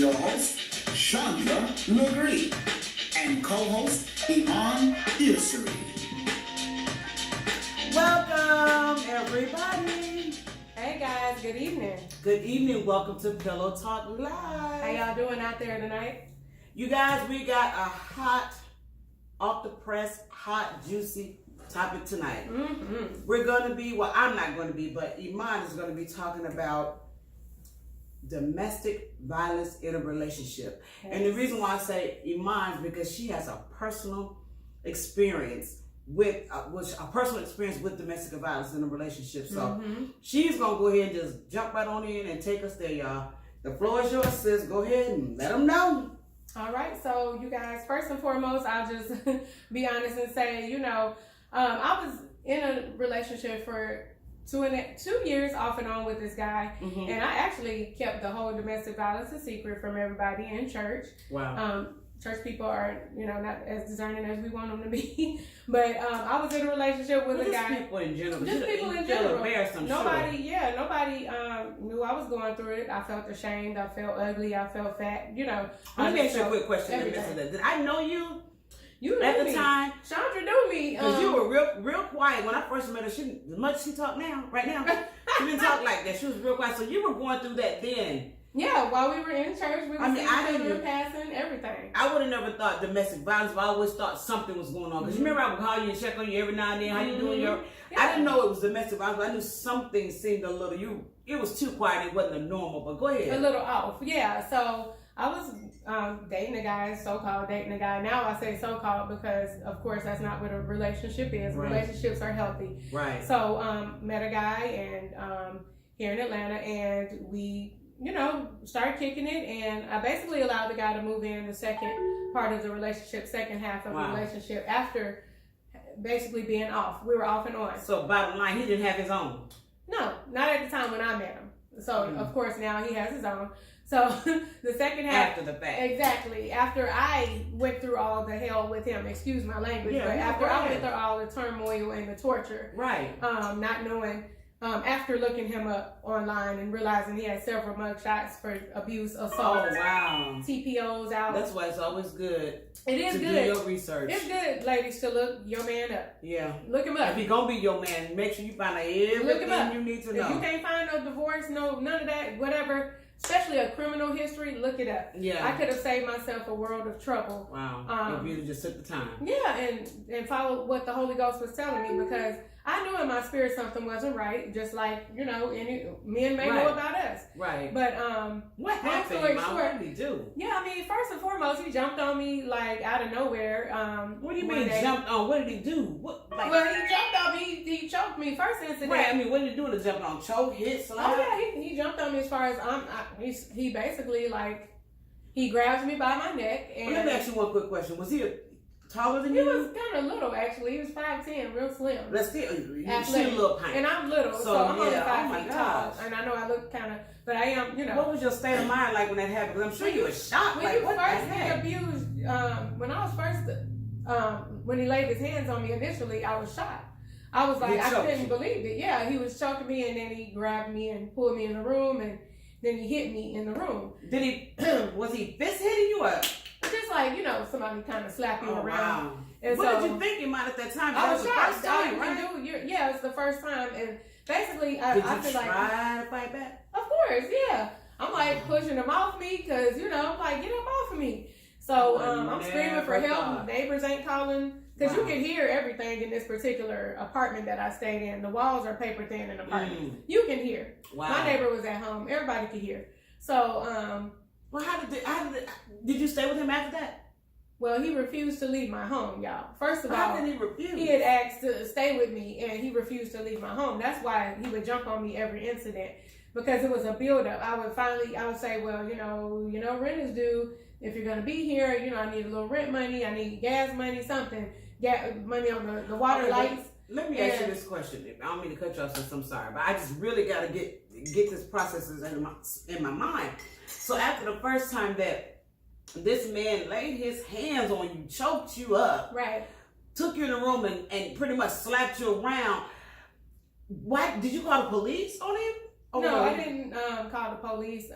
your host, Chandra Legree, and co-host, Iman Ilsari. Welcome, everybody. Hey guys, good evening. Good evening. Welcome to Pillow Talk Live. How y'all doing out there tonight? You guys, we got a hot, off the press, hot, juicy topic tonight. We're going to be, well, I'm not going to be, but Iman is going to be talking about domestic violence in a relationship. Yes. And the reason why I say Iman is because she has a personal experience with domestic violence in a relationship. So she's gonna go ahead and just jump right on in and take us there, y'all. The floor is yours, sis. Go ahead and let them know. All right, so you guys, first and foremost, I'll just be honest and say, I was in a relationship for 2 years off and on with this guy, and I actually kept the whole domestic violence a secret from everybody in church. Wow. Church people are, not as discerning as we want them to be. But I was in a relationship with a guy. People in general. Just people in general. Nobody Sure. knew I was going through it. I felt ashamed. I felt ugly. I felt fat. Let me ask you a quick question. Did I know you? You at knew the me. time? Chandra knew me. Because you were real quiet when I first met her. As much as she talk now, right now, she didn't talk like that. She was real quiet. So you were going through that then. Yeah, while we were in church, we were seeing each other, passing, everything. I would have never thought domestic violence, but I always thought something was going on. Because you remember I would call you and check on you every now and then, how you doing? I didn't know it was domestic violence, but I knew something seemed a little, it was too quiet, it wasn't a normal, but go ahead. A little off, yeah. So I was dating a guy, so-called dating a guy. Now I say so-called because, of course, that's not what a relationship is. Right. Relationships are healthy. Right. So met a guy and here in Atlanta, and we started kicking it, and I basically allowed the guy to move in the second part of the relationship, second half of the relationship, after basically being off. We were off and on. So bottom line, he didn't have his own. No, not at the time when I met him. So of course now he has his own. So the second half, after the fact. Exactly. After I went through all the hell with him, excuse my language, but after I went through all the turmoil and the torture, right? Not knowing. After looking him up online and realizing he had several mugshots for abuse, assault, TPOs out. That's why it's always good. It is to good. do your research. It's good, ladies, to look your man up. Yeah. Look him up. If he's gonna be your man, make sure you find out everything you need to know. If you can't find no divorce, none of that, whatever, especially a criminal history, look it up. Yeah. I could have saved myself a world of trouble. Wow. If you just took the time. Yeah, and follow what the Holy Ghost was telling me, because I knew in my spirit something wasn't right, just like, any men may know about us. Right. But, what happened, Mom? What did he do? Yeah, first and foremost, he jumped on me, like, out of nowhere. What do you mean jumped on? What did he do? Well, he jumped on me, he choked me. First incident. Right, what did he do to jump on? Choke, hit, slap? Oh, yeah, he jumped on me as far as, he basically, he grabs me by my neck. And let me ask you one quick question. Was he taller than you? He was kind of little, actually. He was 5'10", real slim. Let's see. You're still a little pint. And I'm little, so I'm only 5 feet tall. Gosh. And I know I look kind of, but I am, What was your state of mind like when that happened? Because I'm sure you were shocked. When you first get abused, when I was first, when he laid his hands on me initially, I was shocked. I was like, I couldn't believe it. Yeah, he was choking me, and then he grabbed me and pulled me in the room, and then he hit me in the room. Did he, was he fist hitting you up? Just like, somebody kind of slapping you around. Wow. And what did you think about at that time? I was shocked. Right? It was the first time. And basically, I feel like. Try to fight back? Of course, yeah. I'm like pushing him off me because, I'm like, get up off of me. So I'm screaming for help. Neighbors ain't calling. Because you can hear everything in this particular apartment that I stayed in. The walls are paper thin in the apartment. You can hear. Wow. My neighbor was at home. Everybody could hear. So, well, did you stay with him after that? Well, he refused to leave my home, y'all. First of all, how did he refuse? He had asked to stay with me, and he refused to leave my home. That's why he would jump on me every incident, because it was a buildup. I would say, well, rent is due. If you're gonna be here, I need a little rent money. I need gas money, something. Money on the water lights. Let me ask you this question. I don't mean to cut you off, since I'm sorry, but I just really got to get this processes in my mind. So after the first time that this man laid his hands on you, choked you up, right, took you in the room and pretty much slapped you around, why did you call the police on him? No, I didn't call the police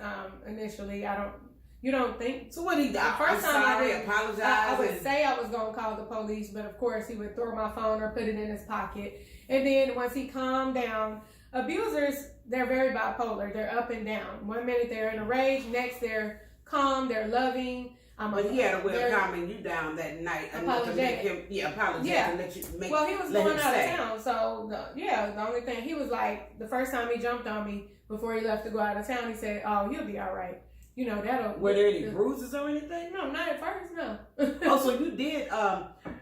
initially. I don't. You don't think. So what he did? The first time I apologize. I would say I was going to call the police, but of course he would throw my phone or put it in his pocket. And then once he calmed down, abusers, they're very bipolar. They're up and down. One minute they're in a rage, next they're calm, they're loving. But he had a way of calming you down that night. Apologetic. Apologetic. Yeah. To let you make. Well, he was going out of town, so the only thing he was like, the first time he jumped on me before he left to go out of town, he said, "Oh, he'll be all right. You know that'll." Were there any bruises or anything? No, not at first. No. Oh, so you did.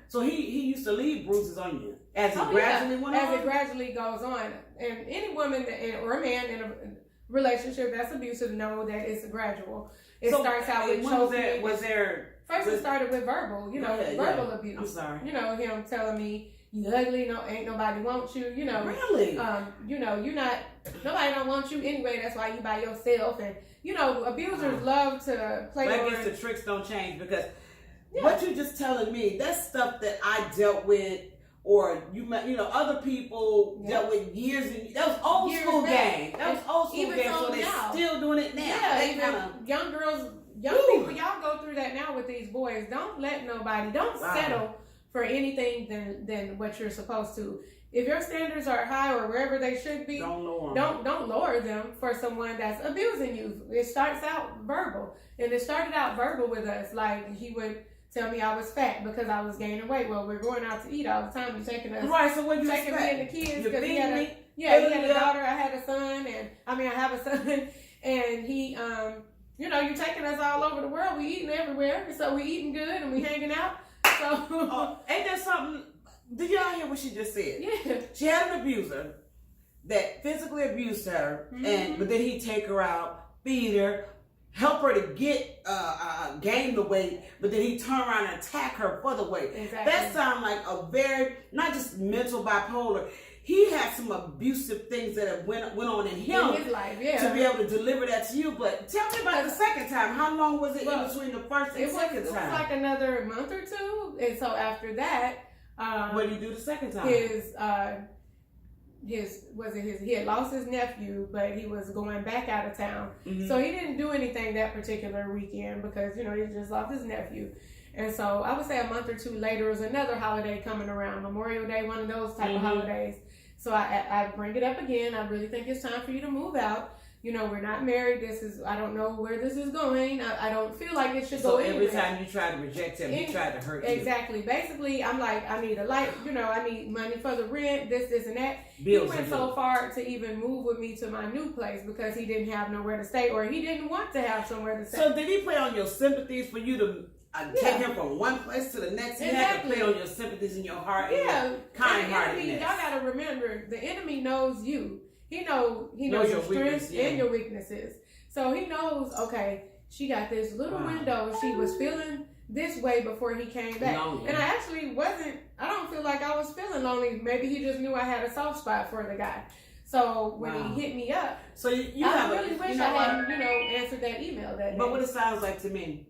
So he used to leave bruises on you as it gradually went on. As it gradually goes on, and any woman or a man in a relationship that's abusive know that it's gradual. It starts out with choking. First, it started with verbal, verbal abuse. I'm sorry. Him telling me, "You ugly, no, ain't nobody want you." Really? You're not. Nobody don't want you anyway. That's why you by yourself. And abusers love to play. But I guess the tricks don't change because what you just telling me, that's stuff that I dealt with. Or other people dealt with years and that was old school game. That was old school game. So they're still doing it now. Yeah, young girls, people, y'all go through that now with these boys. Don't let nobody. Don't settle for anything than what you're supposed to. If your standards are high or wherever they should be, don't lower them for someone that's abusing you. It starts out verbal, and it started out verbal with us. Like he would tell me I was fat because I was gaining weight. Well, we're going out to eat all the time. You're taking us. Right, so what you taking me and the kids because he had a daughter. I had a son, I have a son, and he, you're taking us all over the world. We eating everywhere, so we eating good and we hanging out. So, ain't that something? Did y'all hear what she just said? Yeah, she had an abuser that physically abused her, but then he'd take her out, feed her, help her to gain the weight, but then he turn around and attack her for the weight. Exactly. That sounds like a very, not just mental bipolar. He had some abusive things that have went on in him in his life, to be able to deliver that to you. But tell me about the second time. How long was it in between the first and second time? It was like another month or two. And so after that, what did you do the second time? He had lost his nephew, but he was going back out of town. Mm-hmm. So he didn't do anything that particular weekend because, he just lost his nephew. And so I would say a month or two later was another holiday coming around, Memorial Day, one of those type of holidays. So I bring it up again. I really think it's time for you to move out. We're not married. I don't know where this is going. I don't feel like it should go anywhere. So every time you try to reject him, he tried to hurt you. Exactly. Basically, I'm like, I need a light, I need money for the rent, this and that. He went so far to even move with me to my new place because he didn't have nowhere to stay or he didn't want to have somewhere to stay. So did he play on your sympathies for you to take him from one place to the next? He had to play on your sympathies in your heart and your kind-heartedness. Y'all got to remember, the enemy knows you. He knows your strengths and your weaknesses. So he knows, okay, she got this little window. She was feeling this way before he came back. Lonely. And I don't feel like I was feeling lonely. Maybe he just knew I had a soft spot for the guy. So when he hit me up, so I really wish I hadn't, answered that email that day. But what it sounds like to me,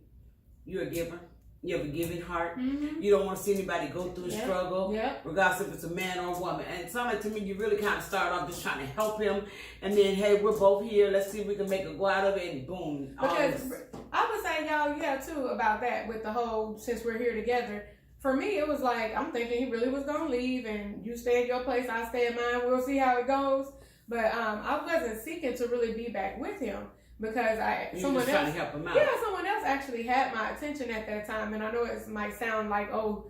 you're a giver. You have a giving heart. Mm-hmm. You don't want to see anybody go through a struggle, regardless if it's a man or a woman. And it sounds like to me you really kind of start off just trying to help him, and then hey, we're both here. Let's see if we can make a go out of it, and boom. Because I would say y'all, too, about that with the whole since we're here together. For me, it was like I'm thinking he really was gonna leave, and you stay at your place, I stay at mine. We'll see how it goes. But I wasn't seeking to really be back with him. Because someone else, to help him out. Yeah, someone else actually had my attention at that time, and I know it might sound like, well,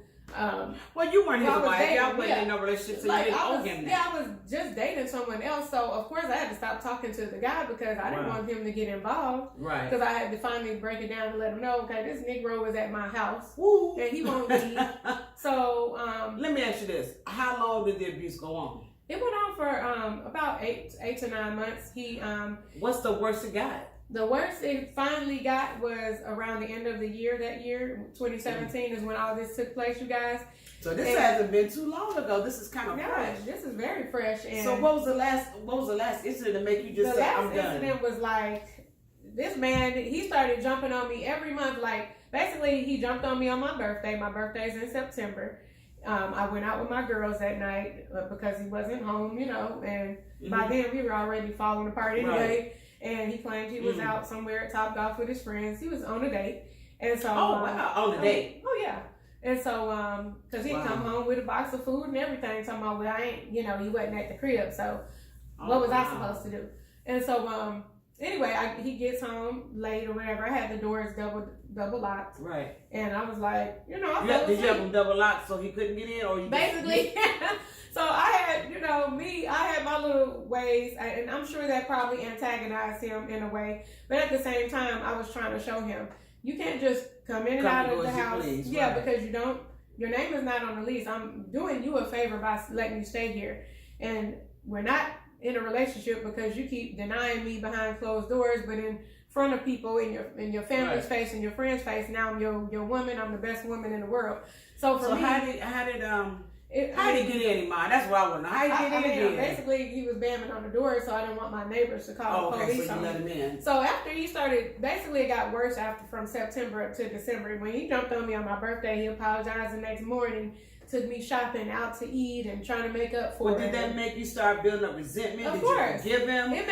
you weren't his wife. Y'all wasn't in no relationship, so you didn't owe him that. Yeah, I was just dating someone else, so of course I had to stop talking to the guy because I didn't want him to get involved. Right. Because I had to finally break it down and let him know, okay, this Negro was at my house, and he won't leave. So, let me ask you this: how long did the abuse go on? It went on for about 8 to 9 months. What's the worst it got? The worst it finally got was around the end of the year. That year, 2017, is when all this took place, you guys. So this hasn't been too long ago. This is kind of fresh. This is very fresh. And so what was the last incident to make you just say, I'm done? The last incident was like, this man, he started jumping on me every month. Like, basically, he jumped on me on my birthday. My birthday's in September. I went out with my girls that night because he wasn't home, and by then we were already falling apart anyway. Right. and he claimed he was out somewhere at Topgolf with his friends. He was on a date, and so on a date. Oh yeah. And so, because he'd come home with a box of food and everything, talking about, well, I ain't, you know, he wasn't at the crib, so what was I supposed to do? And so, anyway, he gets home late or whatever. I had the doors double locked. Right. And I was like, you know, did you have them double locked so he couldn't get in, or you basically? So I had, you know, I had my little ways, and I'm sure that probably antagonized him in a way. But at the same time, I was trying to show him, you can't just come in and out of the house. Please, yeah, right. Because your name is not on the lease. I'm doing you a favor by letting you stay here. And we're not in a relationship because you keep denying me behind closed doors, but in front of people, in your family's face and your friends' face, now I'm your woman. I'm the best woman in the world. So for me, how did he get in, mind? That's what I want to know. How did he get in? Basically, he was bamming on the door, so I didn't want my neighbors to call the police on let him in. So after he started, basically it got worse from September to December. When he jumped on me on my birthday, he apologized the next morning, took me shopping, out to eat, and trying to make up for it. Did that make you start building up resentment? Of course. Did you forgive him? It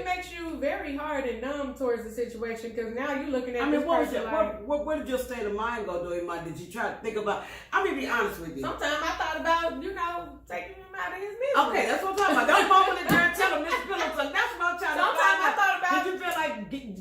makes you very hard and numb towards the situation, because now you're looking at where did your state of mind go during my? Did you try to think about? I'm gonna be honest with you. Sometimes I thought about, you know, taking him out of his misery. Okay, that's what I'm talking about. Don't mumble it there and tell him Mr. Phillips. That's what I'm trying to. Sometimes I thought about. Did you feel like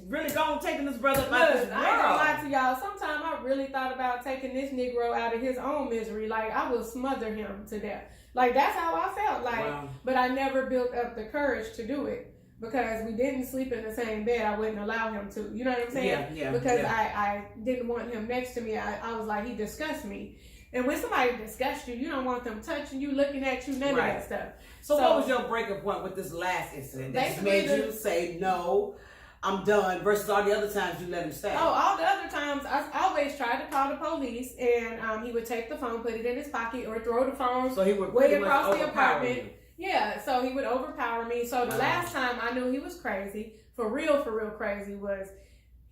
really going taking this brother out this world? I ain't gonna lie to y'all. Sometimes I really thought about taking this Negro out of his own misery. Like, I will smother him to death. Like, that's how I felt. Like, but I never built up the courage to do it, because we didn't sleep in the same bed. I wouldn't allow him to. You know what I'm saying? Yeah. Because I didn't want him next to me. I was like, he disgusts me. And when somebody disgusts you, you don't want them touching you, looking at you, none of that stuff. So what was your breaking point with this last incident that made you say, no, I'm done, versus all the other times you let him stay? Oh, all the other times, I always tried to call the police, and he would take the phone, put it in his pocket, or throw the phone way across the apartment. Yeah, so he would overpower me. So the last time I knew he was crazy, for real crazy, was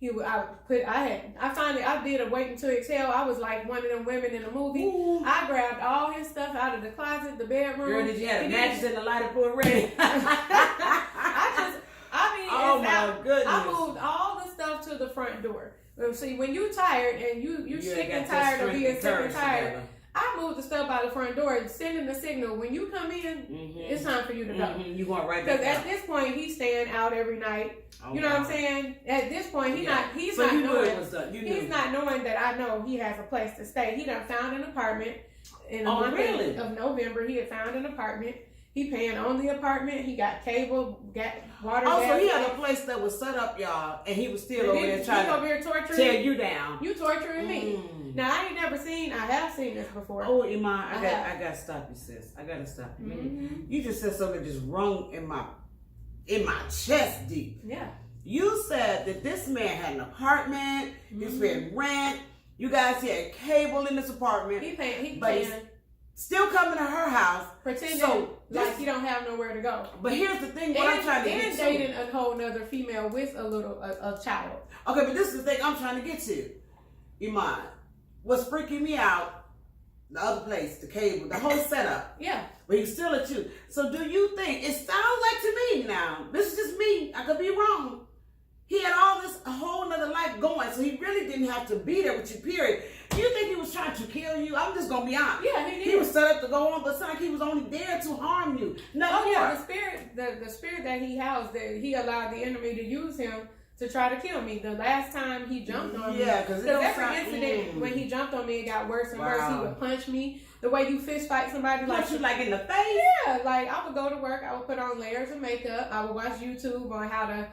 I did a wait until exhale. I was like one of them women in the movie. Ooh. I grabbed all his stuff out of the closet, the bedroom. Girl, did you have matches in the lighter for ready? My goodness. I moved all the stuff to the front door. See, when you tired and you sick and tired of being sick and tired, together. I moved the stuff by the front door and sending the signal. When you come in, it's time for you to go. You going right back. Because at this point, he's staying out every night. You know what I'm saying? At this point, he's not knowing that I know he has a place to stay. He done found an apartment in the month of November. He had found an apartment. He paying on the apartment. He got cable, water. So he had a place that was set up, y'all, and he was still over there trying to tear you down. You torturing me. Now, I have seen this before. Oh, Iman, I got to stop you, sis. I got to stop you. Mm-hmm. You just said something that just rung in my chest deep. Yeah. You said that this man had an apartment, he was paying rent, you guys had cable in this apartment. He paying. Still coming to her house, pretending like he don't have nowhere to go. But here's the thing: what I'm trying to get to, dating a whole nother female with a child. Okay, but this is the thing I'm trying to get to. Iman, what's freaking me out? The other place, the cable, the whole setup. Yeah. But he's still at you. So do you think it sounds like to me now? This is just me. I could be wrong. He had all this whole nother life going, so he really didn't have to be there with you, period. Do you think he was trying to kill you? I'm just going to be honest. Yeah, he did. He was set up to go on, but it's like he was only there to harm you. Yeah, the spirit that he housed, that he allowed the enemy to use him to try to kill me. The last time he jumped on me, because every incident when he jumped on me, it got worse and worse. He would punch me. The way you fist fight somebody, punch you like in the face. Yeah, like I would go to work, I would put on layers of makeup, I would watch YouTube on how to,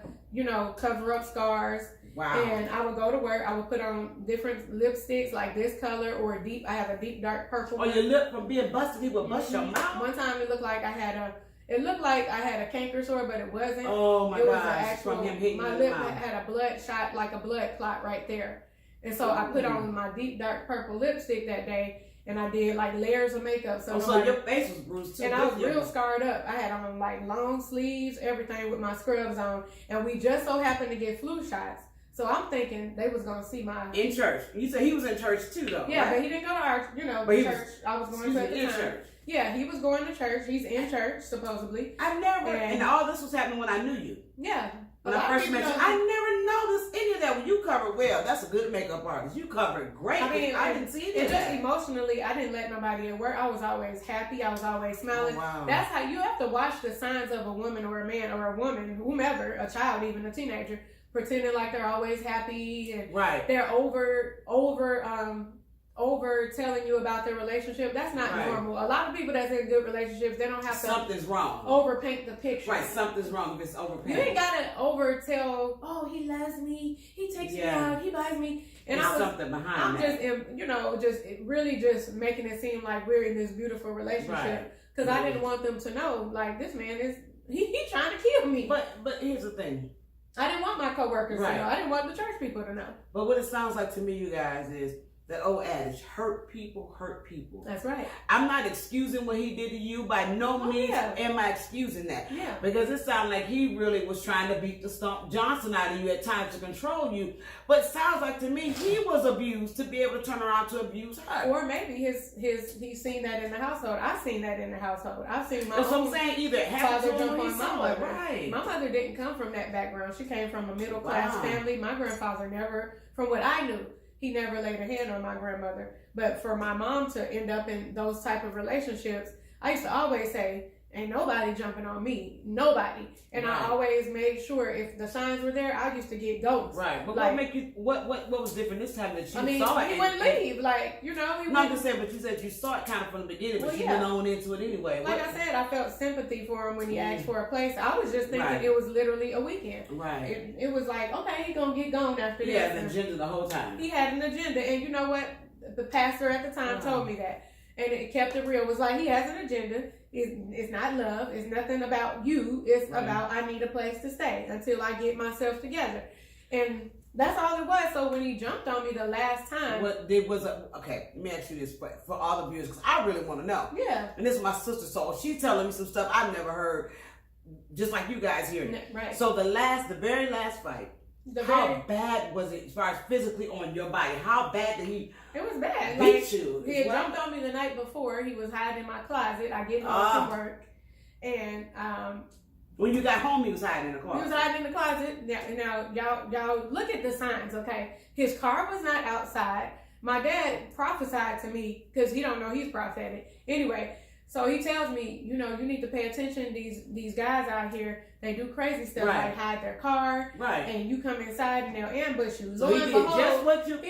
cover up scars. Wow. And I would go to work, I would put on different lipsticks like this color or I have a deep dark purple. Or your lip from being busted, he would bust your mouth. One time it looked like I had a canker sore, but it wasn't. Oh my gosh, from him hitting my lip had a blood shot, like a blood clot right there. And so I put on my deep dark purple lipstick that day. And I did like layers of makeup. So your face was bruised too. And I was real scarred up. I had on like long sleeves, everything with my scrubs on. And we just so happened to get flu shots. So I'm thinking they was going to see my... In church. You said he was in church too though, yeah, right? But he didn't go to our, church I was going to at the time. Church. Yeah, he was going to church. He's in church, supposedly. And all this was happening when I knew you. Yeah. When I first met you, I never noticed any of that. When you covered well, that's a good makeup artist. You covered great. I mean, I didn't see any of that. Just emotionally, I didn't let nobody at work. I was always happy. I was always smiling. Oh, wow. That's how you have to watch the signs of a woman or a man or a woman, whomever, a child, even a teenager, pretending like they're always happy and they're over telling you about their relationship. That's not normal. A lot of people that's in good relationships, they don't have to. Something's wrong. Overpaint the picture. Right, something's wrong if it's overpainted. You ain't gotta over tell. Oh, he loves me. He takes me out. He buys me. And there's something behind that. I'm just really just making it seem like we're in this beautiful relationship because I didn't want them to know like this man is he trying to kill me. But here's the thing. I didn't want my coworkers to know. I didn't want the church people to know. But what it sounds like to me, you guys, is that old adage, hurt people hurt people. That's right. I'm not excusing what he did to you. By no means am I excusing that. Yeah. Because it sounded like he really was trying to beat the stump Johnson out of you at times to control you. But it sounds like to me he was abused to be able to turn around to abuse her. Or maybe he's seen that in the household. I've seen that in the household. I've seen my I'm saying either it happened father to jump him or on my mother. Right. My mother didn't come from that background. She came from a middle class family. My grandfather never, from what I knew, he never laid a hand on my grandmother. But for my mom to end up in those type of relationships, I used to always say, ain't nobody jumping on me. Nobody. And I always made sure if the signs were there, I used to get ghosts. Right. But like, what was different this time that you saw it? He wouldn't leave. Like, he I'm just saying, but you said you saw it kind of from the beginning, but you went on into it anyway. Like I said, I felt sympathy for him when he asked for a place. I was just thinking it was literally a weekend. Right. It was like, okay, he gonna get gone after this. He had an agenda the whole time. He had an agenda. And you know what? The pastor at the time told me that. And it kept it real. It was like, he has an agenda. It's not love. It's nothing about you. It's about I need a place to stay until I get myself together. And that's all it was. So when he jumped on me the last time. Okay, let me ask you this for all the viewers, because I really want to know. Yeah. And this is my sister, so she's telling me some stuff I've never heard, just like you guys hearing. Right. So the very last fight, how bad was it as far as physically on your body? How bad did he? It was bad. Beat you. He had jumped on me the night before. He was hiding in my closet. I get home from work, and when you got home, he was hiding in the closet. He was hiding in the closet. Now y'all look at the signs, okay? His car was not outside. My dad prophesied to me because he don't know he's prophetic. Anyway, so he tells me, you need to pay attention. These guys out here, they do crazy stuff like hide their car, and you come inside and they'll ambush you. So he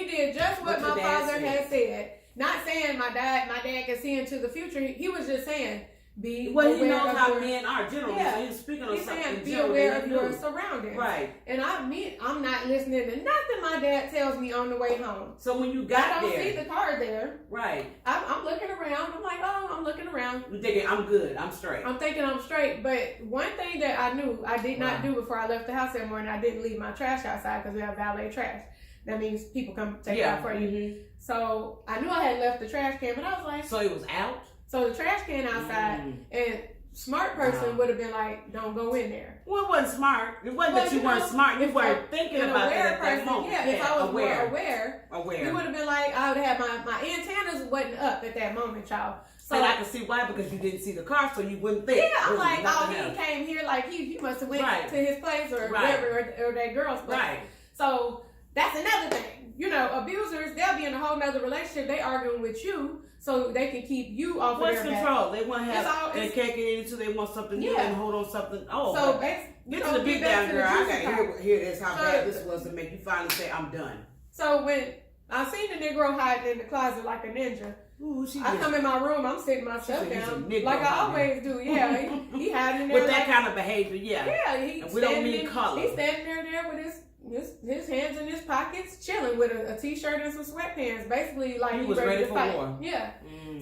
did just what my father had said. Not saying my dad can see into the future. He was just saying, he knows how men are generally. Yeah. So he's speaking on something. Saying, be aware of your surroundings. Right. And I'm not listening to nothing my dad tells me on the way home. So when you got there, I don't see the car there. Right. I'm looking around. I'm like, I'm looking around. You're thinking, I'm good. I'm straight. I'm thinking I'm straight. But one thing that I knew I did not do before I left the house that morning, I didn't leave my trash outside because we have valet trash. That means people come take it out for you. Mm-hmm. So I knew I had left the trash can, but I was like... So it was out? So the trash can outside, and smart person would have been like, don't go in there. Well, it wasn't smart. It wasn't that you weren't smart. You weren't thinking about that at that moment. Yeah, if I was more aware, you would have been like, I would have my antennas wasn't up at that moment, y'all. So I can see why, because you didn't see the car, so you wouldn't think. Yeah, I'm like, he came here like he must have went to his place or whatever, or that girl's place. Right. So that's another thing. Abusers, they'll be in a whole nother relationship. They arguing with you so they can keep you off of their back. What's control? They want to have, they can't get into, they want something new and hold on something. Oh, so get to the beat down, girl. I got to hear this, how bad this was to make you finally say, I'm done. So when I seen the Negro hiding in the closet like a ninja, I come in my room, I'm sitting myself down like I always do. Yeah, he hiding there. With that kind of behavior, yeah. Yeah, we don't mean color. He's standing there with his hands in his pockets, chilling with a t-shirt and some sweatpants, basically like he was ready for fight. war. Yeah.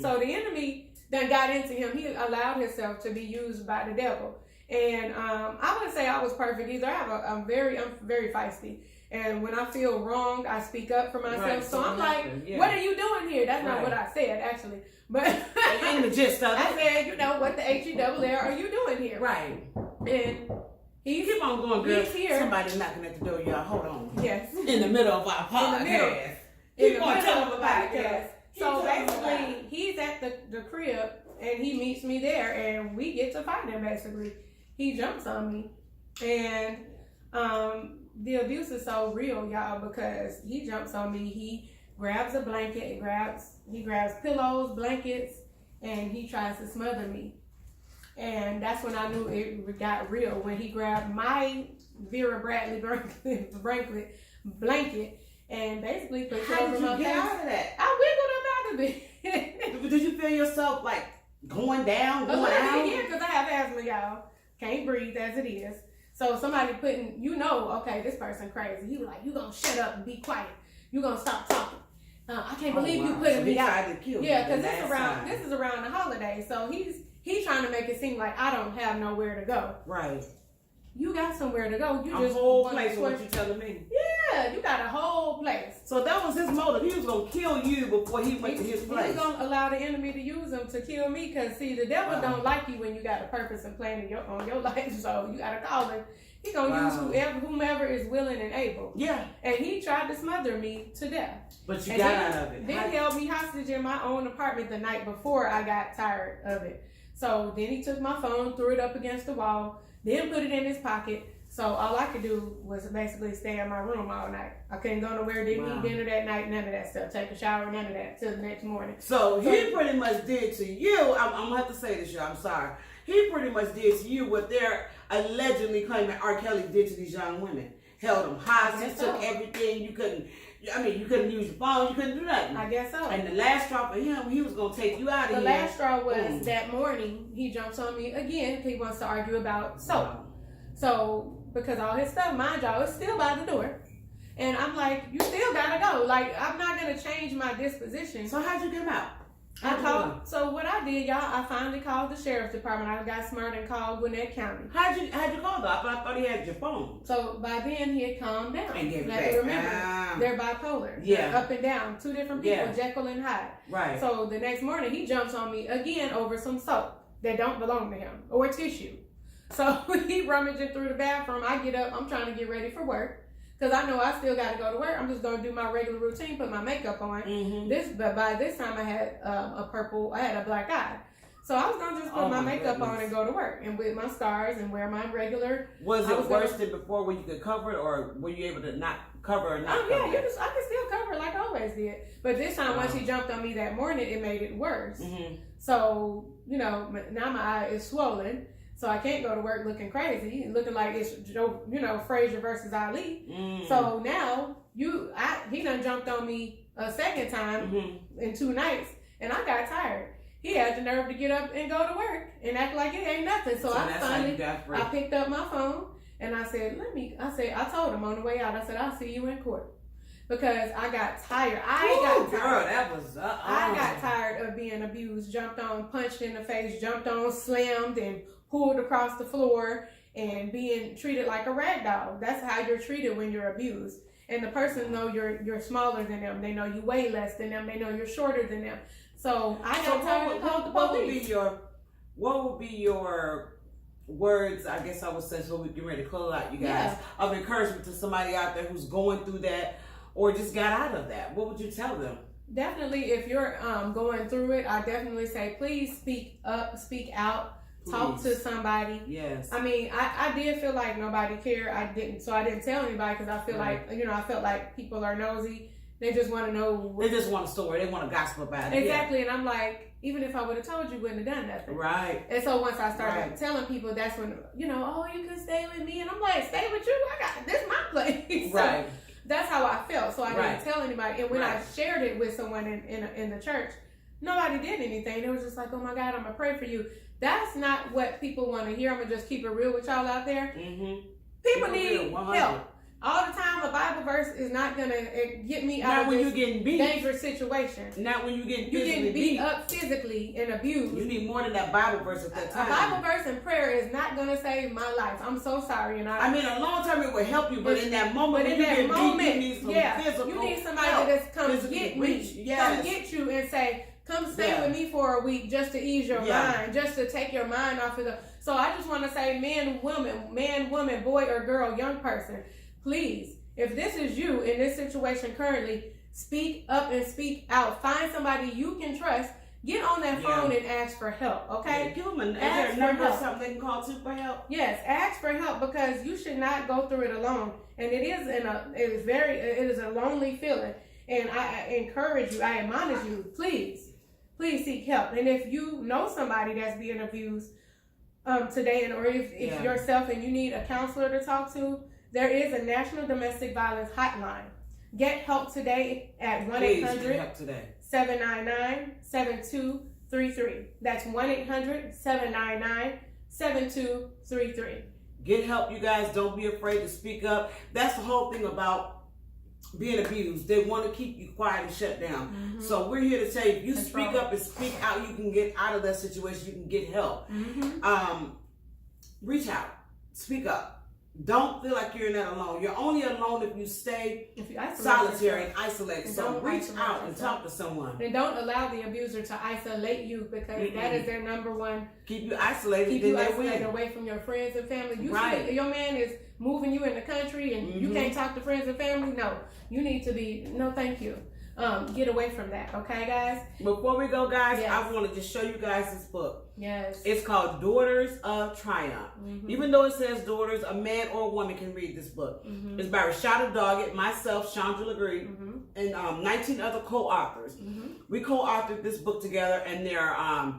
So the enemy that got into him, he allowed himself to be used by the devil. And I wouldn't say I was perfect either. I'm very feisty. And when I feel wronged, I speak up for myself. Right, so I'm like, what are you doing here? That's not what I said, actually. But in the gist of it. I said, what the H-E-double-L are you doing here? Right. And keep on going, girl. He's here. Somebody's knocking at the door, y'all. Hold on. Yes. In the middle of our podcast. Keep on telling them about it. So basically, he's at the crib, and he meets me there, and we get to fighting, basically. He jumps on me, and The abuse is so real, y'all, because he jumps on me. He grabs a blanket, he grabs pillows, blankets, and he tries to smother me. And that's when I knew it got real, when he grabbed my Vera Bradley blanket and basically put it over my face. How did you get out of that? I wiggled him out of it. Did you feel yourself like going down, going out? Yeah, because I have asthma, y'all. Can't breathe as it is. So somebody putting, okay, this person crazy. He was like, you gonna shut up and be quiet. You gonna stop talking. I can't believe you putting me out. Yeah, because this is around the holidays. So he's trying to make it seem like I don't have nowhere to go. Right. You got somewhere to go. You a just whole place. What you telling me? Yeah, you got a whole place. So that was his motive. He was gonna kill you before he went to his place. He was gonna allow the enemy to use him to kill me. Cause see, the devil don't like you when you got a purpose and plan on your life. So you gotta call him. He gonna use whomever is willing and able. Yeah. And he tried to smother me to death. But you got out of it. Then he held me hostage in my own apartment the night before I got tired of it. So then he took my phone, threw it up against the wall, then put it in his pocket. So all I could do was basically stay in my room all night. I couldn't go nowhere, didn't eat dinner that night, none of that stuff. Take a shower, none of that, till the next morning. So he pretty much did to you, I'm going to have to say this, y'all, I'm sorry. He pretty much did to you what they're allegedly claiming R. Kelly did to these young women. Held them hostage, took everything. You couldn't use your phone, you couldn't do nothing. I guess so. And the last straw for him, he was going to take you out of here. The last straw was that morning, he jumps on me again. He wants to argue about soap. Wow. So, because all his stuff, mind y'all, is still by the door. And I'm like, you still gotta go. Like, I'm not gonna change my disposition. So how'd you get him out? So what I did, y'all, I finally called the sheriff's department. I got smart and called Gwinnett County. How'd you call though? I thought he had your phone. So by then he had calmed down. And gave it back. Remember, they're bipolar. Yeah. They're up and down. Two different people, Jekyll and Hyde. Right. So the next morning he jumps on me again over some soap that don't belong to him or tissue. So he rummaging through the bathroom. I get up. I'm trying to get ready for work. Because I know I still got to go to work. I'm just going to do my regular routine, put my makeup on. But by this time I had I had a black eye. So I was going to just put my makeup on and go to work. And with my scars and wear my regular. Was it worse than before where you could cover it, or were you able to not cover or not cover it? I could still cover it like I always did. But this time, once he jumped on me that morning, it made it worse. So, now my eye is swollen. So I can't go to work looking crazy, looking like it's Frazier versus Ali. So now he done jumped on me a second time in 2 nights, and I got tired. He had the nerve to get up and go to work and act like it ain't nothing. So I picked up my phone and I said, I told him on the way out, I said, I'll see you in court. Because I got tired. I got tired of being abused, jumped on, punched in the face, jumped on, slammed, and pulled across the floor, and being treated like a rag doll. That's how you're treated when you're abused. And the person know you're smaller than them. They know you weigh less than them. They know you're shorter than them. So I got tired of calling the police. What would be your words, I guess I would say, so we get ready to close out, you guys, of encouragement to somebody out there who's going through that or just got out of that? What would you tell them? Definitely, if you're going through it, I definitely say, please speak up, speak out. Talk to somebody. Yes. I mean, I did feel like nobody cared. I didn't tell anybody because I feel like, I felt like people are nosy. They just want to know. They just want a story. They want to gossip about it. Exactly. Yeah. And I'm like, even if I would have told you, wouldn't have done nothing. Right. And so once I started telling people, that's when, oh, you can stay with me. And I'm like, stay with you? This is my place. Right. So that's how I felt. So I didn't tell anybody. And when I shared it with someone in the church, nobody did anything. They was just like, oh my God, I'm going to pray for you. That's not what people want to hear. I'm going to just keep it real with y'all out there. People need help. All the time, a Bible verse is not going to get me out of this dangerous situation. Not when you're getting beat up physically and abused. You need more than that Bible verse at that time. A Bible verse and prayer is not going to save my life. I'm so sorry. And I mean, a long time it will help you, but in that moment, when you get beat, you need some physical you need somebody that's come get me, come get you and say, come stay with me for a week just to ease your mind, just to take your mind off of the... So I just want to say, man, woman, boy or girl, young person, please, if this is you in this situation currently, speak up and speak out. Find somebody you can trust get on that phone and ask for help, okay? Yeah, give them is there a number or something they can call too for help? Yes, ask for help, because you should not go through it alone. And it is a lonely feeling. And I encourage you, I admonish you, please seek help. And if you know somebody that's being abused today, or if yourself and you need a counselor to talk to, there is a National Domestic Violence Hotline. Get help today at 1-800-799-7233. That's 1-800-799-7233. Get help, you guys. Don't be afraid to speak up. That's the whole thing about being abused. They want to keep you quiet and shut down. Mm-hmm. So we're here to say, if you speak up and speak out, you can get out of that situation. You can get help. Mm-hmm. Reach out. Speak up. Don't feel like you're in that alone. You're only alone if you stay solitary and isolated. So reach out and talk to someone. And don't allow the abuser to isolate you, because that is their number one. Keep you isolated. Keep you isolated away from your friends and family. You see, your man is moving you in the country and you can't talk to friends and family. No, you need to be, no thank you. Get away from that, okay, guys? Before we go, guys, I want to just show you guys this book. Yes. It's called Daughters of Triumph. Mm-hmm. Even though it says daughters, a man or a woman can read this book. Mm-hmm. It's by Rashada Doggett, myself, Chandra LeGree, and 19 other co-authors. Mm-hmm. We co-authored this book together, and there are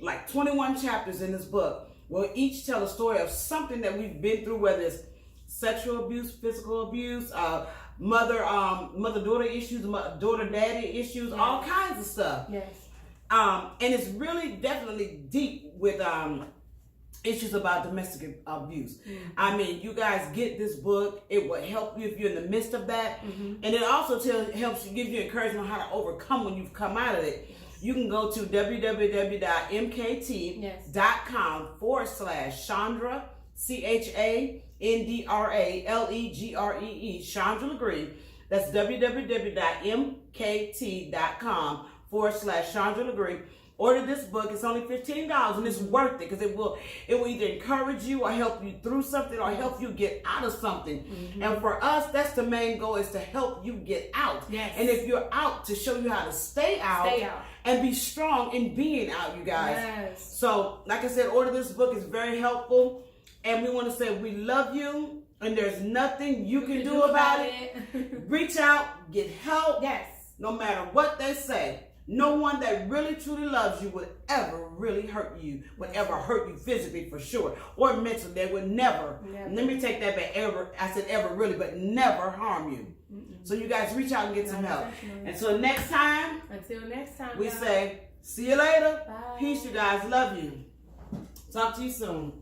like 21 chapters in this book. We'll each tell a story of something that we've been through, whether it's sexual abuse, physical abuse, mother-daughter issues, daughter-daddy issues, all kinds of stuff. Yes. And it's really definitely deep with issues about domestic abuse. Mm-hmm. I mean, you guys get this book. It will help you if you're in the midst of that. Mm-hmm. And it also helps you, give you encouragement on how to overcome when you've come out of it. You can go to www.mkt.com/Chandra, CHANDRALEGREE, Chandra LeGree. That's www.mkt.com/Chandra LeGree. Order this book. It's only $15 and it's worth it, because it will either encourage you or help you through something or help you get out of something. Mm-hmm. And for us, that's the main goal, is to help you get out. Yes. And if you're out, to show you how to stay out and be strong in being out, you guys. Yes. So, like I said, order this book. It's very helpful. And we want to say we love you, and there's nothing you can do about it. Reach out, get help. Yes. No matter what they say. No one that really truly loves you would ever really hurt you, would ever hurt you physically, for sure, or mentally. They would never. Let me take that back. Ever, I said ever really, but never harm you. Mm-mm. So you guys reach out and get some help. Until next time, we say, see you later. Bye. Peace, you guys. Love you. Talk to you soon.